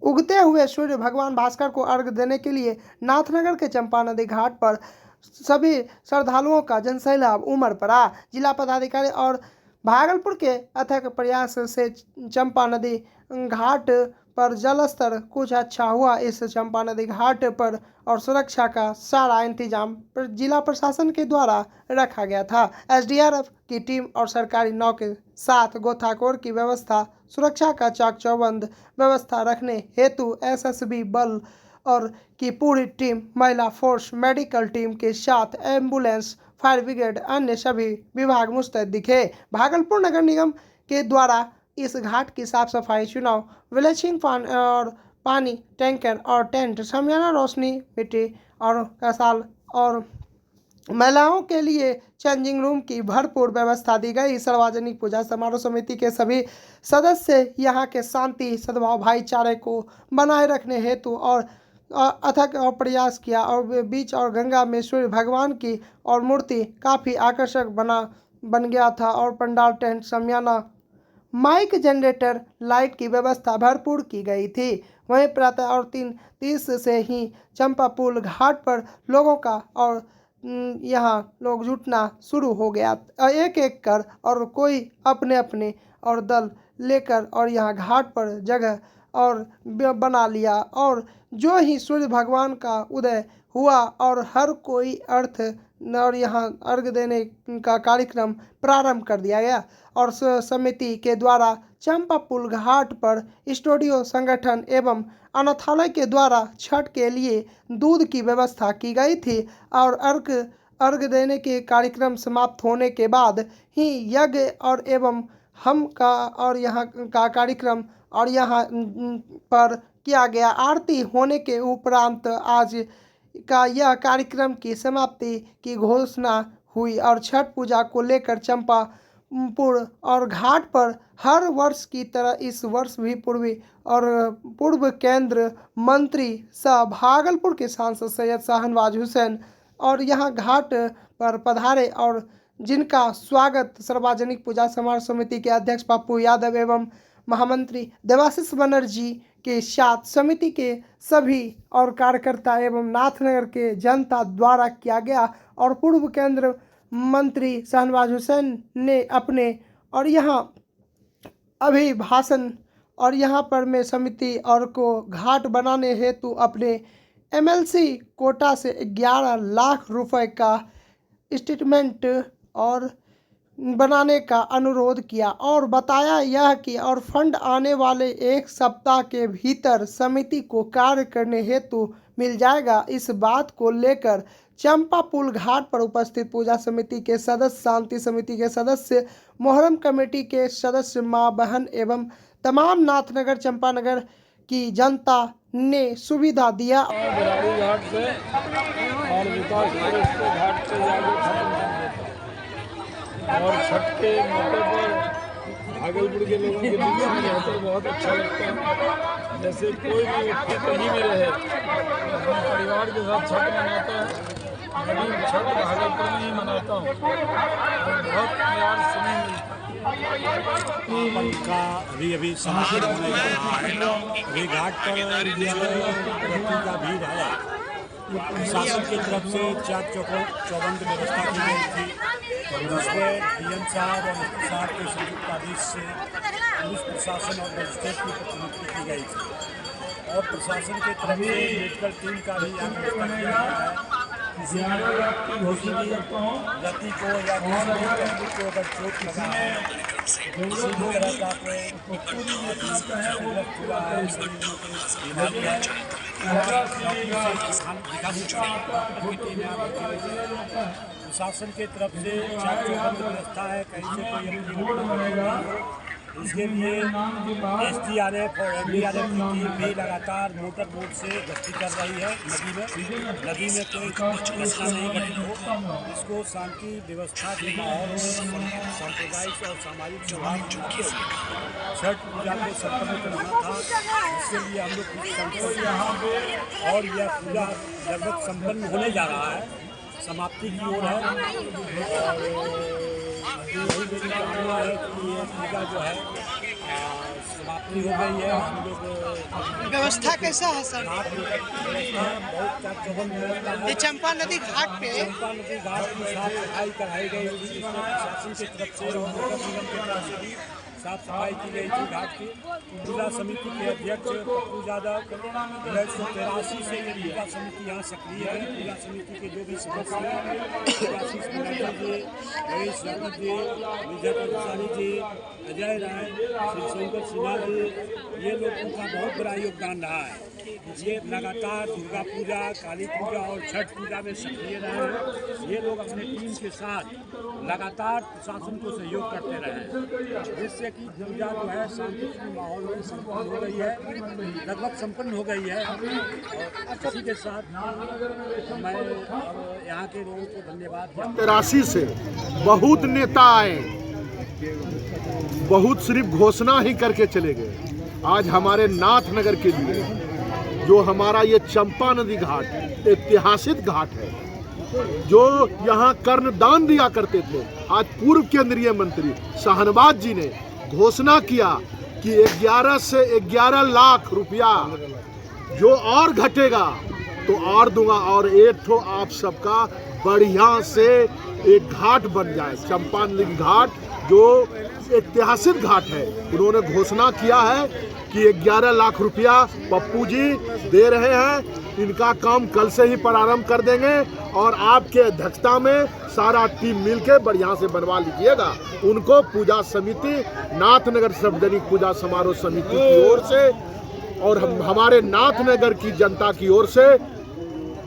उगते हुए सूर्य भगवान भास्कर को अर्घ्य देने के लिए नाथनगर के चंपा नदी घाट पर सभी श्रद्धालुओं का जनसैलाब उमड़ पड़ा। जिला पदाधिकारी और भागलपुर के अथक प्रयास से चंपा नदी घाट पर जलस्तर कुछ अच्छा हुआ। इस चंपा नदी घाट पर और सुरक्षा का सारा इंतजाम जिला प्रशासन के द्वारा रखा गया था। एसडीआरएफ की टीम और सरकारी नाव के साथ गोताखोर की व्यवस्था, सुरक्षा का चाक चौबंद व्यवस्था रखने हेतु एसएसबी बल और की पूरी टीम, महिला फोर्स, मेडिकल टीम के साथ एम्बुलेंस, फायर ब्रिगेड, अन्य सभी विभाग मुस्तैद दिखे। भागलपुर नगर निगम के द्वारा इस घाट की साफ सफाई, चुनाव, ब्लीचिंग पानी टैंकर और टेंट, शामियाना रोशनी, मिट्टी और कसाल और महिलाओं के लिए चेंजिंग रूम की भरपूर व्यवस्था दी गई। सार्वजनिक पूजा समारोह समिति के सभी सदस्य यहाँ के शांति, सद्भाव, भाईचारे को बनाए रखने हेतु और अथक और प्रयास किया और बीच और गंगा में सूर्य भगवान की और मूर्ति काफ़ी आकर्षक बन गया था और पंडाल, टेंट, शामियाना, माइक, जनरेटर, लाइट की व्यवस्था भरपूर की गई थी। वहीं प्रातः और 3:30 से ही चंपा पुल घाट पर लोगों का और यहाँ लोग जुटना शुरू हो गया, एक एक कर, और कोई अपने अपने और दल लेकर और यहाँ घाट पर जगह और बना लिया। और जो ही सूर्य भगवान का उदय हुआ और हर कोई और यहाँ अर्घ देने का कार्यक्रम प्रारंभ कर दिया गया और समिति के द्वारा चंपा पुल घाट पर स्टूडियो संगठन एवं अनाथालय के द्वारा छठ के लिए दूध की व्यवस्था की गई थी और अर्घ देने के कार्यक्रम समाप्त होने के बाद ही यज्ञ और एवं हम का और यहाँ का कार्यक्रम और यहाँ पर किया गया। आरती होने के उपरांत आज का यह कार्यक्रम की समाप्ति की घोषणा हुई और छठ पूजा को लेकर चंपापुर और घाट पर हर वर्ष की तरह इस वर्ष भी पूर्व केंद्र मंत्री सह भागलपुर के सांसद सैयद शाहनवाज हुसैन और यहाँ घाट पर पधारे और जिनका स्वागत सार्वजनिक पूजा समारोह समिति के अध्यक्ष पप्पू यादव एवं महामंत्री देवाशीष बनर्जी के साथ समिति के सभी और कार्यकर्ता एवं नाथनगर के जनता द्वारा किया गया। और पूर्व केंद्र मंत्री शाहनवाज हुसैन ने अपने और यहाँ अभिभाषण और यहाँ पर मैं समिति और को घाट बनाने हेतु अपने एमएलसी कोटा से 11 लाख रुपए का स्टेटमेंट और बनाने का अनुरोध किया और बताया यह कि और फंड आने वाले 1 सप्ताह के भीतर समिति को कार्य करने हेतु मिल जाएगा। इस बात को लेकर चंपा पुल घाट पर उपस्थित पूजा समिति के सदस्य, शांति समिति के सदस्य, मोहर्रम कमेटी के सदस्य, माँ बहन एवं तमाम नाथनगर चंपानगर की जनता ने सुविधा दिया। घाट से और विकास घाट से और छठ के मौके पर भागलपुर के लोगों के बीच में रहकर बहुत अच्छा लगता है। जैसे कोई भी व्यक्ति कहीं भी रहे अपने परिवार के साथ छठ मनाता है। मैं छठ भागलपुर में ही मनाता हूँ और बहुत प्यार स्नेह मिलता का अभी समापन होने जा रहा है। अभी घाट पर व्यक्ति का भीड़ है। प्रशासन की तरफ से चाक चौबंद व्यवस्था की गई थी जिसमें डीएम साहब और एसपी साहब के संयुक्त आदेश से पुलिस प्रशासन और मजिस्ट्रेट की प्रतिनियुक्ति की गई थी और प्रशासन की तरफ से मेडिकल टीम का भी यहाँ व्यवस्था किया गया है। किसी भी व्यक्ति को या किसी को अगर चोट लगा है, किसी भी तरह का प्रशासन की तरफ से चाक चौबंद व्यवस्था है। कहीं से कोई इसके लिए एसडीआरएफ और एमडीआरएफ की टीम भी लगातार मोटर बोट से गश्ती कर रही है। नदी में कोई व्यवस्था नहीं घटित हो, इसको शांति व्यवस्था के माहौल में सांप्रदायिक और सामाजिक सौहार्द छठ पूजा को संपन्न करना था। इसके लिए हम लोग कुछ संकल्प यहाँ पे और यह पूजा लगभग संपन्न होने जा रहा है, समाप्ति की ओर है। और यही मेरी कामना है कि ये पूजा जो है समाप्ति हो गई है। हम लोग व्यवस्था कैसा है सर? बहुत चाक-चौबंद व्यवस्था है। ये चंपा नदी घाट पे चंपा नदी घाट की साफ सफाई कराई गई हुई थी। इसमें प्रशासन की तरफ से और नगर निगम की तरफ से भी साफ सफाई की गई थी घाट की। जिला समिति के अध्यक्ष पप्पू यादव 1983 से ये पूजा समिति यहाँ सक्रिय है। पूजा समिति के जो भी सदस्य हैं, आशीष बनर्जी जी, रईस रावत जी, विजय प्रसादी जी, अजय राय, शिवशंकर सिन्हा जी, ये लोग उनका बहुत बड़ा योगदान रहा है। ये लगातार दुर्गा पूजा, काली पूजा और छठ पूजा में सक्रिय रहे हैं। ये लोग अपने टीम के साथ लगातार प्रशासन को सहयोग करते रहे हैं, जिससे कि पूजा जो है शांतिपूर्ण माहौल में संपन्न हो गई है, लगभग संपन्न हो गई है। और इसी के साथ मैं यहाँ के लोगों को धन्यवाद देता हूं। 83 से बहुत नेता आए, बहुत सिर्फ घोषणा ही करके चले गए। आज हमारे नाथनगर के लिए जो हमारा ये चंपा नदी घाट ऐतिहासिक घाट है, जो यहाँ कर्णदान दिया करते थे, आज पूर्व केंद्रीय मंत्री शाहनवाज जी ने घोषणा किया कि 11 से 11 लाख रुपया जो और घटेगा तो और दूंगा, और एक तो आप सबका बढ़िया से एक घाट बन जाए। चंपा नदी घाट जो ऐतिहासिक घाट है, उन्होंने घोषणा किया है कि 11 लाख रुपया पप्पू जी दे रहे हैं। इनका काम कल से ही प्रारंभ कर देंगे और आपके अध्यक्षता में सारा टीम मिलके बढ़िया से बनवा लीजिएगा। उनको पूजा समिति, नाथनगर सार्वजनिक पूजा समारोह समिति की ओर से और हमारे नाथनगर की जनता की ओर से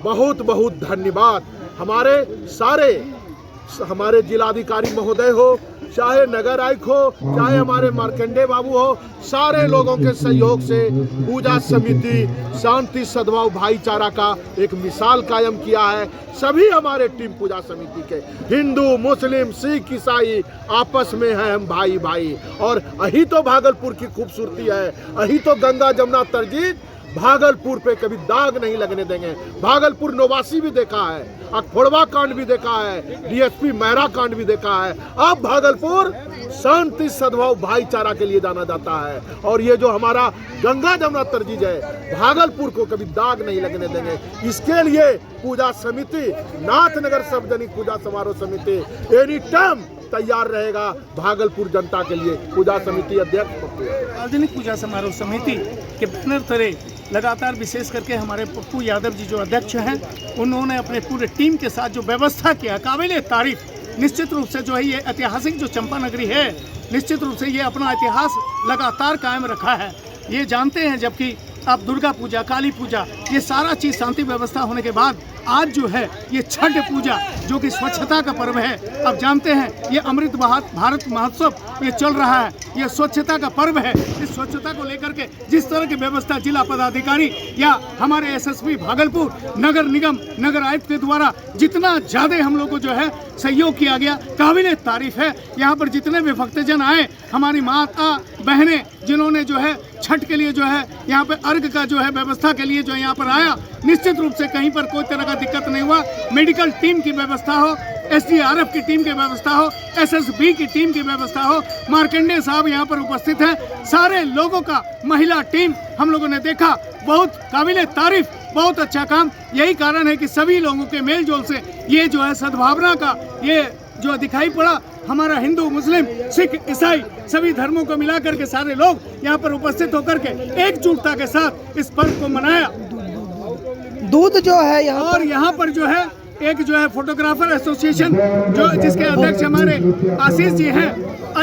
बहुत बहुत धन्यवाद। हमारे जिलाधिकारी महोदय हो, चाहे नगर आयुक्त हो, चाहे हमारे मार्कंडे बाबू हो, सारे लोगों के सहयोग से पूजा समिति शांति सद्भाव भाईचारा का एक मिसाल कायम किया है। सभी हमारे टीम पूजा समिति के हिंदू, मुस्लिम, सिख, ईसाई आपस में है हम भाई भाई। और यही तो भागलपुर की खूबसूरती है, यही तो गंगा जमुना तरजीद भागलपुर पे कभी दाग नहीं लगने देंगे। भागलपुर नवासी भी देखा है, अखफोड़वा कांड भी देखा है, डीएसपी मेहरा कांड भी देखा है। अब भागलपुर शांति सद्भाव भाईचारा के लिए जाना जाता है। और ये जो हमारा गंगा जमुना तरजीज है, भागलपुर को कभी दाग नहीं लगने देंगे। इसके लिए पूजा समिति, नाथनगर सार्वजनिक पूजा समारोह समिति एनी टाइम तैयार रहेगा भागलपुर जनता के लिए। पूजा समिति अध्यक्ष सार्वजनिक पूजा समारोह समिति के बैनर तले लगातार विशेष करके हमारे पप्पू यादव जी जो अध्यक्ष हैं, उन्होंने अपने पूरे टीम के साथ जो व्यवस्था किया, काबिल तारीफ। निश्चित रूप से जो है ये ऐतिहासिक जो चंपा नगरी है, निश्चित रूप से ये अपना इतिहास लगातार कायम रखा है। ये जानते हैं, जबकि अब दुर्गा पूजा, काली पूजा, ये सारा चीज़ शांति व्यवस्था होने के बाद आज जो है ये छठ पूजा जो कि स्वच्छता का पर्व है। अब जानते हैं ये अमृत भारत महोत्सव ये चल रहा है, ये स्वच्छता का पर्व है। इस स्वच्छता को लेकर के जिस तरह की व्यवस्था जिला पदाधिकारी या हमारे एसएसपी भागलपुर, नगर निगम, नगर आयुक्त के द्वारा जितना ज़्यादा हम लोग को जो है सहयोग किया गया, काबिल तारीफ है। यहाँ पर जितने भी भक्तजन आए, हमारी माता बहनें जिन्होंने जो है छठ के लिए जो है यहाँ पे अर्घ का जो है व्यवस्था के लिए जो यहाँ पर आया, निश्चित रूप से कहीं पर कोई तरह का दिक्कत नहीं हुआ। मेडिकल टीम की व्यवस्था हो, एसडीआरएफ की टीम की व्यवस्था हो, एसएसबी की टीम की व्यवस्था हो, मार्कंडे साहब यहाँ पर उपस्थित हैं। सारे लोगों का महिला टीम हम लोगों ने देखा, बहुत काबिल तारीफ, बहुत अच्छा काम। यही कारण है कि सभी लोगों के मेल जोल से ये जो है सद्भावना का ये जो दिखाई पड़ा। हमारा हिंदू, मुस्लिम, सिख, ईसाई सभी धर्मों को मिलाकर के सारे लोग यहाँ पर उपस्थित होकर के एकजुटता के साथ इस पर्व को मनाया। दूध जो है यहाँ और यहाँ पर जो है एक जो है फोटोग्राफर एसोसिएशन जो जिसके अध्यक्ष हमारे आशीष जी हैं,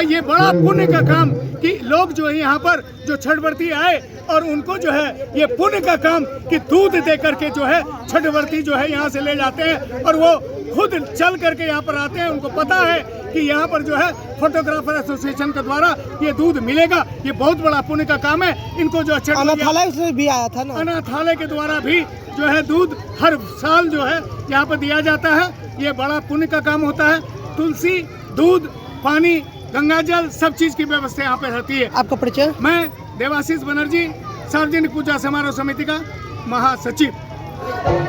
ये बड़ा पुण्य का काम कि लोग जो है यहाँ पर जो छठवर्ती आए और उनको जो है ये पुण्य का काम कि दूध दे करके जो है छठवर्ती जो है यहाँ से ले जाते हैं और वो खुद चल करके यहाँ पर आते हैं। उनको पता है कि यहाँ पर जो है फोटोग्राफर एसोसिएशन के द्वारा ये दूध मिलेगा। ये बहुत बड़ा पुण्य का काम है। इनको जो अनाथालय से भी आया था ना, अनाथालय के द्वारा भी जो है दूध हर साल जो है यहाँ पर दिया जाता है। ये बड़ा पुण्य का काम होता है। तुलसी, दूध, पानी, गंगाजल सब चीज की व्यवस्था यहाँ पे रहती है। आपका परिचय? मैं देवाशीष बनर्जी, सार्वजनिक पूजा समारोह समिति का महासचिव।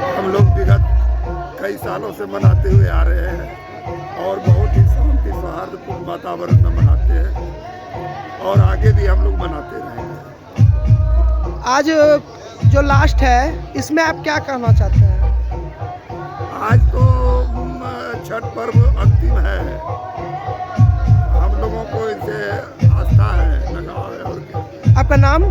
हम लोग विगत कई सालों से मनाते हुए आ रहे हैं और बहुत ही शांति सौहार्दपूर्ण वातावरण में मनाते हैं और आगे भी हम लोग मनाते रहेंगे। आज जो लास्ट है इसमें आप क्या कहना चाहते हैं? आज तो छठ पर्व अंतिम है, हम लोगों को इससे आस्था है, लगाव है। और क्या? आपका नाम?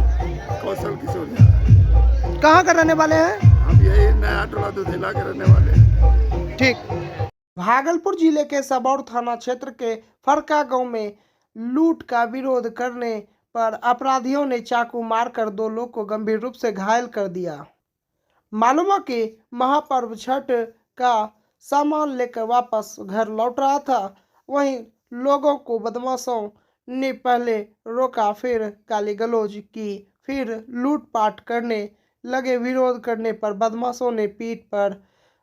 कौशल किशोर झा। कहाँ का रहने वाले हैं? हम यही नया टोला दुधेला के रहने वाले हैं। ठीक। भागलपुर जिले के सबौर थाना क्षेत्र के फरका गांव में लूट का विरोध करने पर अपराधियों ने चाकू मारकर 2 लोग को गंभीर रूप से घायल कर दिया। मालूम है कि महापर्व छठ का सामान लेकर वापस घर लौट रहा था, वहीं लोगों को बदमाशों ने पहले रोका, फिर गाली गलौज की, फिर लूटपाट करने लगे। विरोध करने पर बदमाशों ने पीठ पर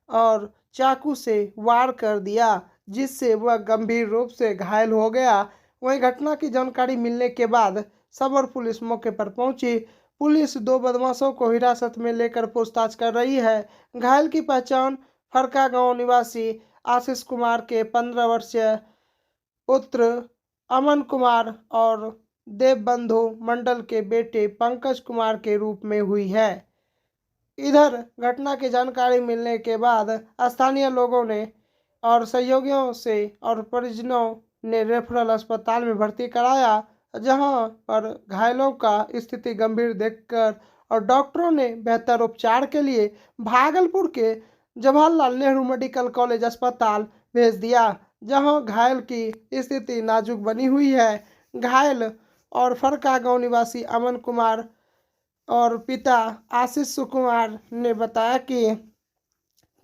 और चाकू से वार कर दिया, जिससे वह गंभीर रूप से घायल हो गया। वहीं घटना की जानकारी मिलने के बाद सबौर पुलिस मौके पर पहुंची। पुलिस 2 बदमाशों को हिरासत में लेकर पूछताछ कर रही है। घायल की पहचान फरका गांव निवासी आशीष कुमार के 15 वर्षीय पुत्र अमन कुमार और देवबंधु मंडल के बेटे पंकज कुमार के रूप में हुई है। इधर घटना की जानकारी मिलने के बाद स्थानीय लोगों ने और सहयोगियों से और परिजनों ने रेफरल अस्पताल में भर्ती कराया, जहां पर घायलों का स्थिति गंभीर देखकर और डॉक्टरों ने बेहतर उपचार के लिए भागलपुर के जवाहरलाल नेहरू मेडिकल कॉलेज अस्पताल भेज दिया, जहां घायल की स्थिति नाजुक बनी हुई है। घायल और फरका गांव निवासी अमन कुमार और पिता आशीष कुमार ने बताया कि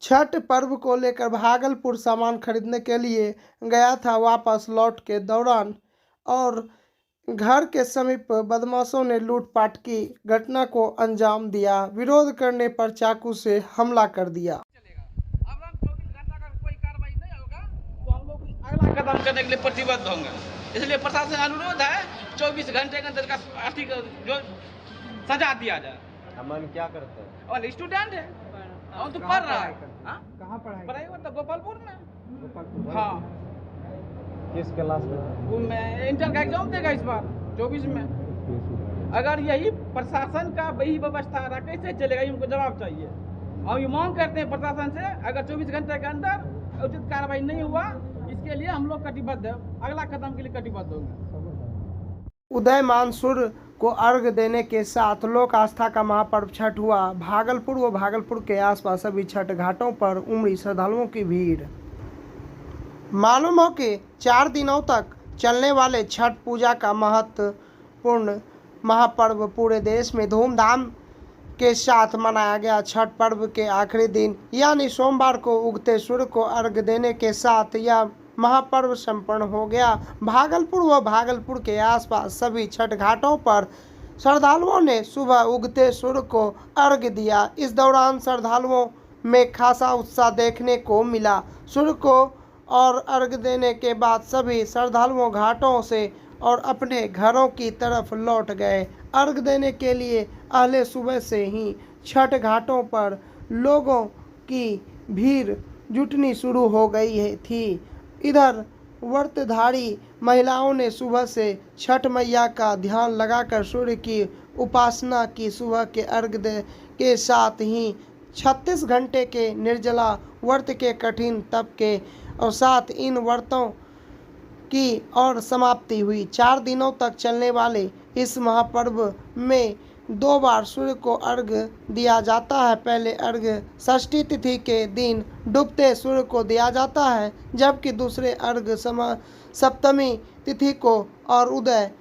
छठ पर्व को लेकर भागलपुर सामान खरीदने के लिए गया था। वापस लौट के दौरान और घर के समीप बदमाशों ने लूटपाट की घटना को अंजाम दिया। विरोध करने पर चाकू से हमला कर दिया। अब हम 24 घंटा का कोई कार्रवाई नहीं होगा तो हम लोग अगला कदम करने के लिए प्रतिबद्ध होंगे। इसलिए प्रशासन से अनुरोध है 24 घंटे के अंदर का आर्थिक जो सजा दिया जाए। अमन क्या करता है? और स्टूडेंट है, हम तो पढ़ रहा है। कहाँ पढ़ाई मतलब गोपालपुर में। हाँ, किस क्लास में? वो मैं इंटर का एग्जाम देगा इस बार 24 में। अगर यही प्रशासन का वही व्यवस्था रहा कैसे चलेगा, ये उनको जवाब चाहिए। हम ये मांग करते हैं प्रशासन से, अगर 24 घंटे के अंदर उचित कार्रवाई नहीं हुआ, इसके लिए हम लोग कटिबद्ध है, अगला कदम के लिए कटिबद्ध होंगे। उदयमान सूर्य को अर्घ देने के साथ लोक आस्था का महापर्व छठ हुआ। भागलपुर व भागलपुर के आसपास सभी छठ घाटों पर उमड़ी श्रद्धालुओं की भीड़। मालूम हो कि 4 दिनों तक चलने वाले छठ पूजा का महत्वपूर्ण महापर्व पूरे देश में धूमधाम के साथ मनाया गया। छठ पर्व के आखिरी दिन यानी सोमवार को उगते सूर्य को अर्घ देने के साथ यह महापर्व संपन्न हो गया। भागलपुर व भागलपुर के आसपास सभी छठ घाटों पर श्रद्धालुओं ने सुबह उगते सूर्य को अर्घ दिया। इस दौरान श्रद्धालुओं में खासा उत्साह देखने को मिला। सूर्य को और अर्घ देने के बाद सभी श्रद्धालुओं घाटों से और अपने घरों की तरफ लौट गए। अर्घ देने के लिए पहले सुबह से ही छठ घाटों पर लोगों की भीड़ जुटनी शुरू हो गई थी। इधर व्रतधारी महिलाओं ने सुबह से छठ मैया का ध्यान लगाकर सूर्य की उपासना की। सुबह के अर्घ के साथ ही 36 घंटे के निर्जला व्रत के कठिन तप के और साथ इन व्रतों की और समाप्ति हुई। 4 दिनों तक चलने वाले इस महापर्व में 2 बार सूर्य को अर्घ दिया जाता है। पहले अर्घ षष्ठी तिथि के दिन डूबते सूर्य को दिया जाता है, जबकि दूसरे अर्घ सप्तमी तिथि को और उदय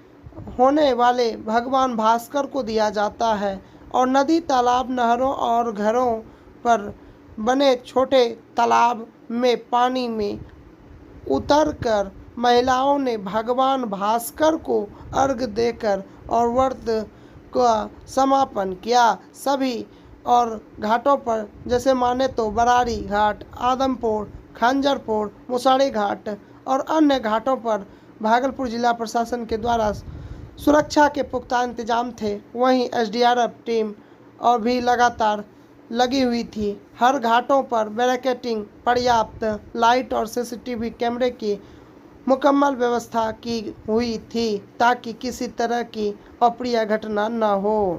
होने वाले भगवान भास्कर को दिया जाता है। और नदी, तालाब, नहरों और घरों पर बने छोटे तालाब में पानी में उतरकर महिलाओं ने भगवान भास्कर को अर्घ देकर और व्रत का समापन किया। सभी और घाटों पर जैसे माने तो बरारी घाट, आदमपुर, खंजरपुर, मुसाड़ी घाट और अन्य घाटों पर भागलपुर जिला प्रशासन के द्वारा सुरक्षा के पुख्ता इंतजाम थे। वहीं एसडीआरएफ टीम और भी लगातार लगी हुई थी। हर घाटों पर बैरिकेडिंग, पर्याप्त लाइट और सीसीटीवी कैमरे की मुकम्मल व्यवस्था की हुई थी ताकि किसी तरह की अप्रिय घटना न हो।